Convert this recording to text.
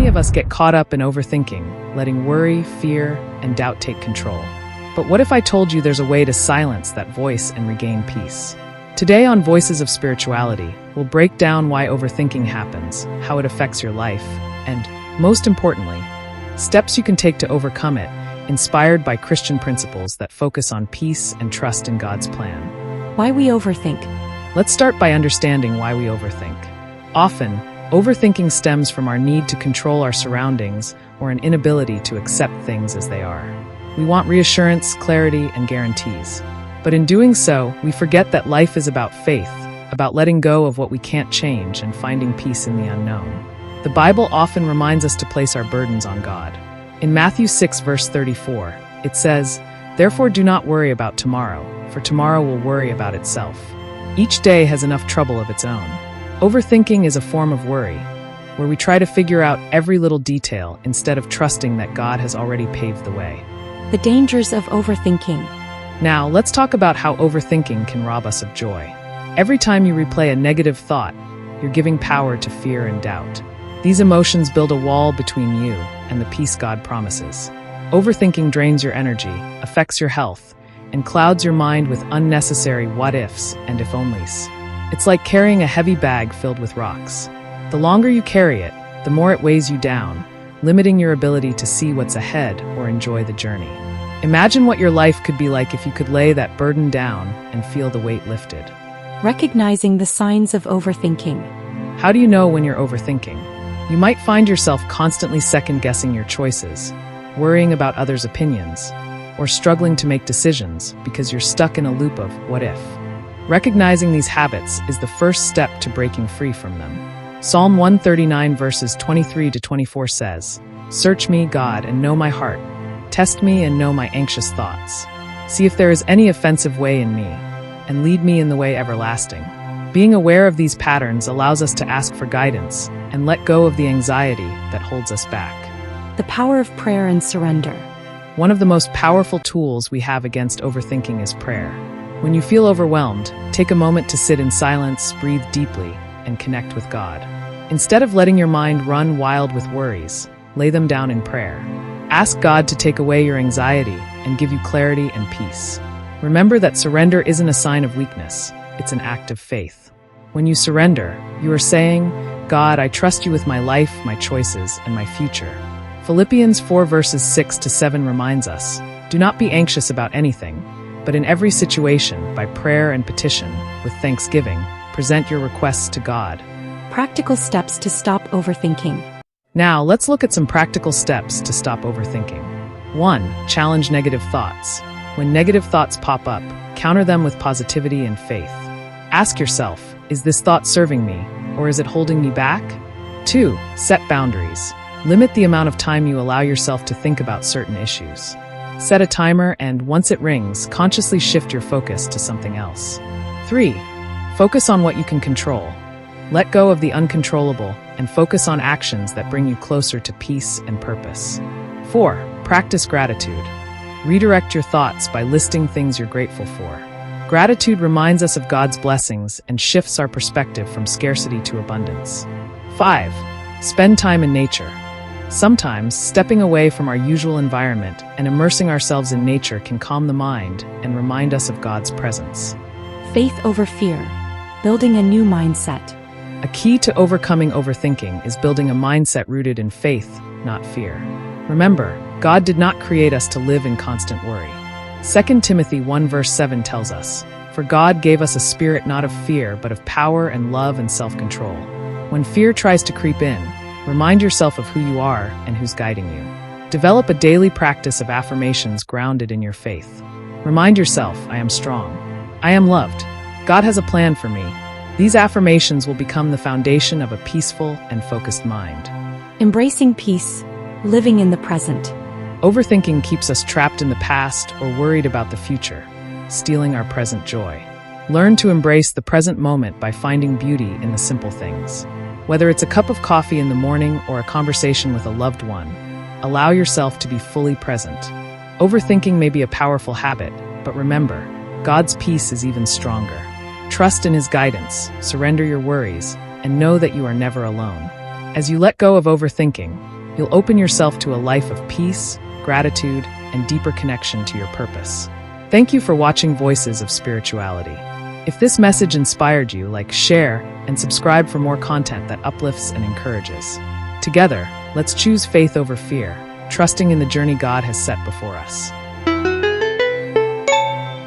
Many of us get caught up in overthinking, letting worry, fear, and doubt take control. But what if I told you there's a way to silence that voice and regain peace? Today on Voices of Spirituality, we'll break down why overthinking happens, how it affects your life, and, most importantly, steps you can take to overcome it, inspired by Christian principles that focus on peace and trust in God's plan. Why we overthink. Let's start by understanding why we overthink. Often, overthinking stems from our need to control our surroundings or an inability to accept things as they are. We want reassurance, clarity, and guarantees. But in doing so, we forget that life is about faith, about letting go of what we can't change and finding peace in the unknown. The Bible often reminds us to place our burdens on God. In Matthew 6, verse 34, it says, "Therefore do not worry about tomorrow, for tomorrow will worry about itself. Each day has enough trouble of its own." Overthinking is a form of worry, where we try to figure out every little detail instead of trusting that God has already paved the way. The dangers of overthinking. Now, let's talk about how overthinking can rob us of joy. Every time you replay a negative thought, you're giving power to fear and doubt. These emotions build a wall between you and the peace God promises. Overthinking drains your energy, affects your health, and clouds your mind with unnecessary what-ifs and if-onlys. It's like carrying a heavy bag filled with rocks. The longer you carry it, the more it weighs you down, limiting your ability to see what's ahead or enjoy the journey. Imagine what your life could be like if you could lay that burden down and feel the weight lifted. Recognizing the signs of overthinking. How do you know when you're overthinking? You might find yourself constantly second-guessing your choices, worrying about others' opinions, or struggling to make decisions because you're stuck in a loop of what if. Recognizing these habits is the first step to breaking free from them. Psalm 139 verses 23 to 24 says, "Search me, God, and know my heart. Test me and know my anxious thoughts. See if there is any offensive way in me, and lead me in the way everlasting." Being aware of these patterns allows us to ask for guidance and let go of the anxiety that holds us back. The power of prayer and surrender. One of the most powerful tools we have against overthinking is prayer. When you feel overwhelmed, take a moment to sit in silence, breathe deeply, and connect with God. Instead of letting your mind run wild with worries, lay them down in prayer. Ask God to take away your anxiety and give you clarity and peace. Remember that surrender isn't a sign of weakness, it's an act of faith. When you surrender, you are saying, "God, I trust you with my life, my choices, and my future." Philippians 4 verses 6 to 7 reminds us, "Do not be anxious about anything, but in every situation, by prayer and petition, with thanksgiving, present your requests to God." Practical steps to stop overthinking. Now, let's look at some practical steps to stop overthinking. 1. Challenge negative thoughts. When negative thoughts pop up, counter them with positivity and faith. Ask yourself, is this thought serving me, or is it holding me back? 2. Set boundaries. Limit the amount of time you allow yourself to think about certain issues. Set a timer and, once it rings, consciously shift your focus to something else. 3. Focus on what you can control. Let go of the uncontrollable and focus on actions that bring you closer to peace and purpose. 4. Practice gratitude. Redirect your thoughts by listing things you're grateful for. Gratitude reminds us of God's blessings and shifts our perspective from scarcity to abundance. 5. Spend time in nature. Sometimes, stepping away from our usual environment and immersing ourselves in nature can calm the mind and remind us of God's presence. Faith over fear. Building a new mindset. A key to overcoming overthinking is building a mindset rooted in faith, not fear. Remember, God did not create us to live in constant worry. 2 Timothy 1 verse 7 tells us, "For God gave us a spirit not of fear, but of power and love and self-control." When fear tries to creep in, remind yourself of who you are and who's guiding you. Develop a daily practice of affirmations grounded in your faith. Remind yourself, "I am strong. I am loved. God has a plan for me." These affirmations will become the foundation of a peaceful and focused mind. Embracing peace. Living in the present. Overthinking keeps us trapped in the past or worried about the future, stealing our present joy. Learn to embrace the present moment by finding beauty in the simple things. Whether it's a cup of coffee in the morning or a conversation with a loved one, allow yourself to be fully present. Overthinking may be a powerful habit, but remember, God's peace is even stronger. Trust in His guidance, surrender your worries, and know that you are never alone. As you let go of overthinking, you'll open yourself to a life of peace, gratitude, and deeper connection to your purpose. Thank you for watching Voices of Spirituality. If this message inspired you, share, and subscribe for more content that uplifts and encourages. Together, let's choose faith over fear, trusting in the journey God has set before us.